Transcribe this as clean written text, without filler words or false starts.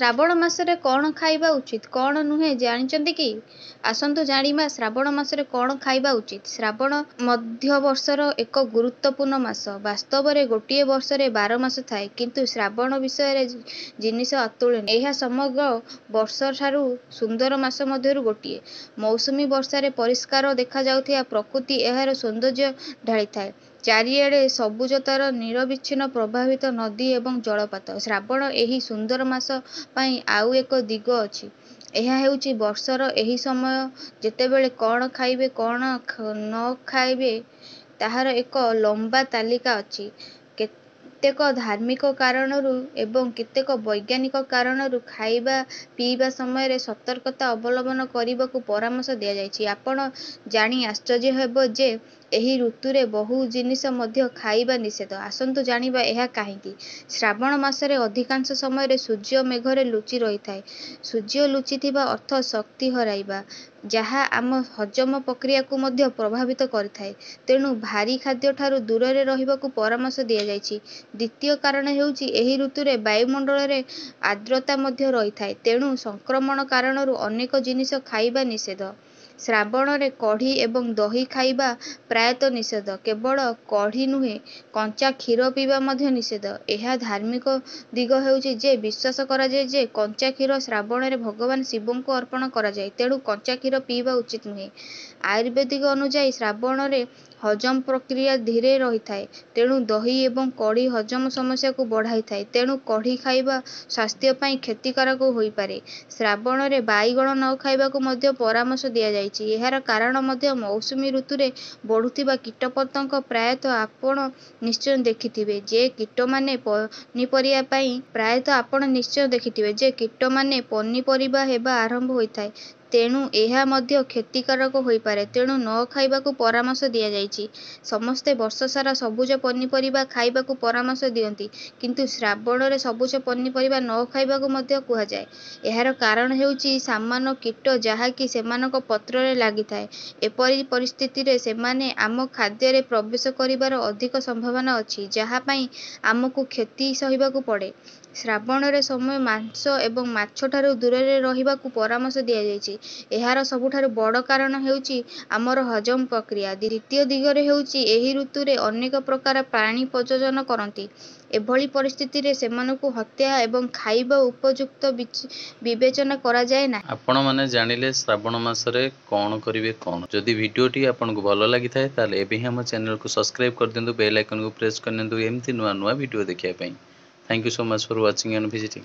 ଶ୍ରାବଣ ମାସରେ କ'ଣ ଖାଇବା ଉଚିତ କ'ଣ ନୁହେଁ ଜାଣିଛନ୍ତି କି? ଆସନ୍ତୁ ଜାଣିବା ଶ୍ରାବଣ ମାସରେ କ'ଣ ଖାଇବା ଉଚିତ। ଶ୍ରାବଣ ମଧ୍ୟ ବର୍ଷର ଏକ ଗୁରୁତ୍ୱପୂର୍ଣ୍ଣ ମାସ। ବାସ୍ତବରେ ଗୋଟିଏ ବର୍ଷରେ 12 ମାସ ଥାଏ, କିନ୍ତୁ ଶ୍ରାବଣ ବିଷୟରେ ଜିନିଷ ଅତୁଳନୀୟ। ଏହା ସମଗ୍ର ବର୍ଷଠାରୁ ସୁନ୍ଦର ମାସ ମଧ୍ୟରୁ ଗୋଟିଏ। ମୌସୁମୀ ବର୍ଷାରେ ପରିଷ୍କାର ଦେଖାଯାଉଥିବା ପ୍ରକୃତି ଏହାର ସୌନ୍ଦର୍ଯ୍ୟ ଢାଳିଥାଏ। ଚାରିଆଡ଼େ ସବୁଜତାର ନିରବିଚ୍ଛିନ୍ନ ପ୍ରବାହିତ ନଦୀ ଏବଂ ଜଳପ୍ରପାତ। ଶ୍ରାବଣ ଏହି ସୁନ୍ଦର ମାସ ପାଇଁ ଆଉ ଏକ ଦିଗ ଅଛି। ଏହା ହେଉଛି ବର୍ଷର ଏହି ସମୟ ଯେତେବେଳେ କ'ଣ ଖାଇବେ କ'ଣ ନ ଖାଇବେ ତାହାର ଏକ ଲମ୍ବା ତାଲିକା ଅଛି। କେତେକ ଧାର୍ମିକ କାରଣରୁ ଏବଂ କେତେକ ବୈଜ୍ଞାନିକ କାରଣରୁ ଖାଇବା ପିଇବା ସମୟରେ ସତର୍କତା ଅବଲମ୍ବନ କରିବାକୁ ପରାମର୍ଶ ଦିଆଯାଇଛି। ଆପଣ ଜାଣି ଆଶ୍ଚର୍ଯ୍ୟ ହେବେ ଯେ ଏହି ଋତୁରେ ବହୁ ଜିନିଷ ମଧ୍ୟ ଖାଇବା ନିଷେଧ। ଆସନ୍ତୁ ଜାଣିବା ଏହା କାହିଁକି। ଶ୍ରାବଣ ମାସରେ ଅଧିକାଂଶ ସମୟରେ ସୂର୍ଯ୍ୟ ମେଘରେ ଲୁଚି ରହିଥାଏ। ସୂର୍ଯ୍ୟ ଲୁଚିଥିବା ଅର୍ଥ ଶକ୍ତି ହରାଇବା, ଯାହା ଆମ ହଜମ ପ୍ରକ୍ରିୟାକୁ ମଧ୍ୟ ପ୍ରଭାବିତ କରିଥାଏ। ତେଣୁ ଭାରୀ ଖାଦ୍ୟଠାରୁ ଦୂରରେ ରହିବାକୁ ପରାମର୍ଶ ଦିଆଯାଇଛି। ଦ୍ୱିତୀୟ କାରଣ ହେଉଛି ଏହି ଋତୁରେ ବାୟୁମଣ୍ଡଳରେ ଆର୍ଦ୍ରତା ମଧ୍ୟ ରହିଥାଏ, ତେଣୁ ସଂକ୍ରମଣ କାରଣରୁ ଅନେକ ଜିନିଷ ଖାଇବା ନିଷେଧ। ଶ୍ରାବଣରେ କଢ଼ି ଏବଂ ଦହି ଖାଇବା ପ୍ରାୟତଃ ନିଷେଧ। କେବଳ କଢ଼ି ନୁହେଁ, କଞ୍ଚା କ୍ଷୀର ପିଇବା ମଧ୍ୟ ନିଷେଧ। ଏହା ଧାର୍ମିକ ଦିଗ ହେଉଛି ଯେ ବିଶ୍ୱାସ କରାଯାଏ ଯେ କଞ୍ଚା କ୍ଷୀର ଶ୍ରାବଣରେ ଭଗବାନ ଶିବଙ୍କୁ ଅର୍ପଣ କରାଯାଏ, ତେଣୁ କଞ୍ଚା କ୍ଷୀର ପିଇବା ଉଚିତ ନୁହେଁ। ଆୟୁର୍ବେଦିକ ଅନୁଯାୟୀ ଶ୍ରାବଣରେ ହଜମ ପ୍ରକ୍ରିୟା ଧୀରେ ରହିଥାଏ, ତେଣୁ ଦହି ଏବଂ କଢ଼ି ହଜମ ସମସ୍ୟାକୁ ବଢ଼ାଇଥାଏ, ତେଣୁ କଢ଼ି ଖାଇବା ସ୍ୱାସ୍ଥ୍ୟ ପାଇଁ କ୍ଷତିକାରକ ହୋଇପାରେ। ଶ୍ରାବଣରେ ବାଇଗଣ ନ ଖାଇବାକୁ ମଧ୍ୟ ପରାମର୍ଶ ଦିଆଯାଇଛି। ଏହାର କାରଣ ମଧ୍ୟ ମୌସୁମୀ ଋତୁରେ ବଢୁଥିବା କୀଟପତଙ୍ଗ। ପ୍ରାୟତଃ ଆପଣ ନିଶ୍ଚୟ ଦେଖିଥିବେ ଯେ ପନିପରିବା ହେବା ଆରମ୍ଭ ହୋଇଥାଏ, ତେଣୁ ଏହା ମଧ୍ୟ କ୍ଷତିକାରକ ହୋଇପାରେ, ତେଣୁ ନ ଖାଇବାକୁ ପରାମର୍ଶ ଦିଆଯାଇଛି। ସମସ୍ତେ ବର୍ଷସାରା ସବୁଜ ପନିପରିବା ଖାଇବାକୁ ପରାମର୍ଶ ଦିଅନ୍ତି, କିନ୍ତୁ ଶ୍ରାବଣରେ ସବୁଜ ପନିପରିବା ନ ଖାଇବାକୁ ମଧ୍ୟ କୁହାଯାଏ। ଏହାର କାରଣ ହେଉଛି ସାମାନ୍ୟ କୀଟ ଯାହାକି ସେମାନଙ୍କ ପତ୍ରରେ ଲାଗିଥାଏ। ଏପରି ପରିସ୍ଥିତିରେ ସେମାନେ ଆମ ଖାଦ୍ୟରେ ପ୍ରବେଶ କରିବାର ଅଧିକ ସମ୍ଭାବନା ଅଛି, ଯାହା ପାଇଁ ଆମକୁ କ୍ଷତି ସହିବାକୁ ପଡ଼େ। ଶ୍ରାବଣରେ ସମୟ ମାଂସ ଏବଂ ମାଛଠାରୁ ଦୂରରେ ରହିବାକୁ ପରାମର୍ଶ ଦିଆଯାଇଛି। ଏହାର ସବୁଠାରୁ ବଡ଼ କାରଣ ହେଉଛି ଆମର ହଜମ ପ୍ରକ୍ରିୟା। ଦ୍ୱିତୀୟ ଦିଗରେ ହେଉଛି ଏହି ଋତୁରେ ଅନେକ ପ୍ରକାର ପ୍ରାଣୀ ପ୍ରଜନନ କରନ୍ତି। ଏଭଳି ପରିସ୍ଥିତିରେ ସେମାନଙ୍କୁ ହତ୍ୟା ଏବଂ ଖାଇବା ଉପଯୁକ୍ତ ବିବେଚନା କରାଯାଏ ନାହିଁ। ଆପଣମାନେ ଜାଣିଲେ ଶ୍ରାବଣ ମାସରେ କ'ଣ କରିବେ କ'ଣ। ଯଦି ଭିଡ଼ିଓଟି ଆପଣଙ୍କୁ ଭଲ ଲାଗିଥାଏ ତାହେଲେ ଏବେ ହିଁ ଆମ ଚ୍ୟାନେଲକୁ ସବସ୍କ୍ରାଇବ୍ କରିଦିଅନ୍ତୁ, ବେଲ୍ ଆଇକନକୁ ପ୍ରେସ୍ କରିଦିଅନ୍ତୁ ଏମିତି ନୂଆ ନୂଆ ଭିଡ଼ିଓ ଦେଖିବା ପାଇଁ। Thank you so much for watching and visiting.